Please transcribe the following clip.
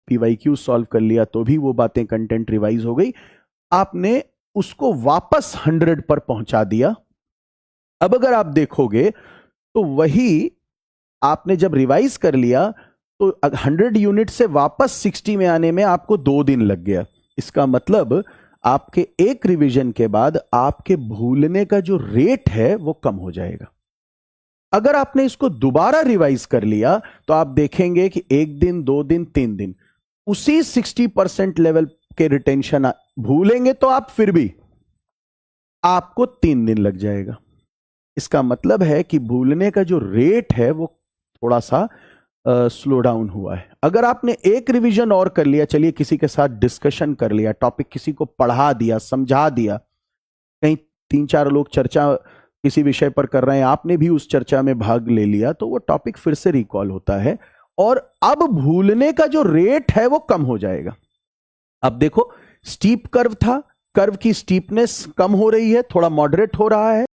PYQ solve कर लिया तो भी वो बातें कंटेंट रिवाइज हो गई, आपने उसको वापस 100 पर पहुंचा दिया। अब अगर आप देखोगे तो वही आपने जब रिवाइज कर लिया तो 100 यूनिट से वापस 60 में आने में आपको 2 दिन लग गया। इसका मतलब आपके एक रिवीजन के बाद आपके भूलने का जो रेट है वो कम हो जाएगा। अगर आपने इसको दोबारा रिवाइज कर लिया तो आप देखेंगे कि 1 दिन, 2 दिन, 3 दिन उसी 60% लेवल के रिटेंशन भूलेंगे तो आप फिर भी आपको 3 दिन लग जाएगा। इसका मतलब है कि भूलने का जो रेट है वो थोड़ा सा स्लो डाउन हुआ है। अगर आपने एक रिवीजन और कर लिया, चलिए किसी के साथ डिस्कशन कर लिया, टॉपिक किसी को पढ़ा दिया, समझा दिया, कहीं 3-4 लोग चर्चा किसी विषय पर कर रहे हैं, आपने भी उस चर्चा में भाग ले लिया, तो वो टॉपिक फिर से रिकॉल होता है और अब भूलने का जो रेट है वो कम हो जाएगा। अब देखो, स्टीप कर्व था, कर्व की स्टीपनेस कम हो रही है, थोड़ा मॉडरेट हो रहा है।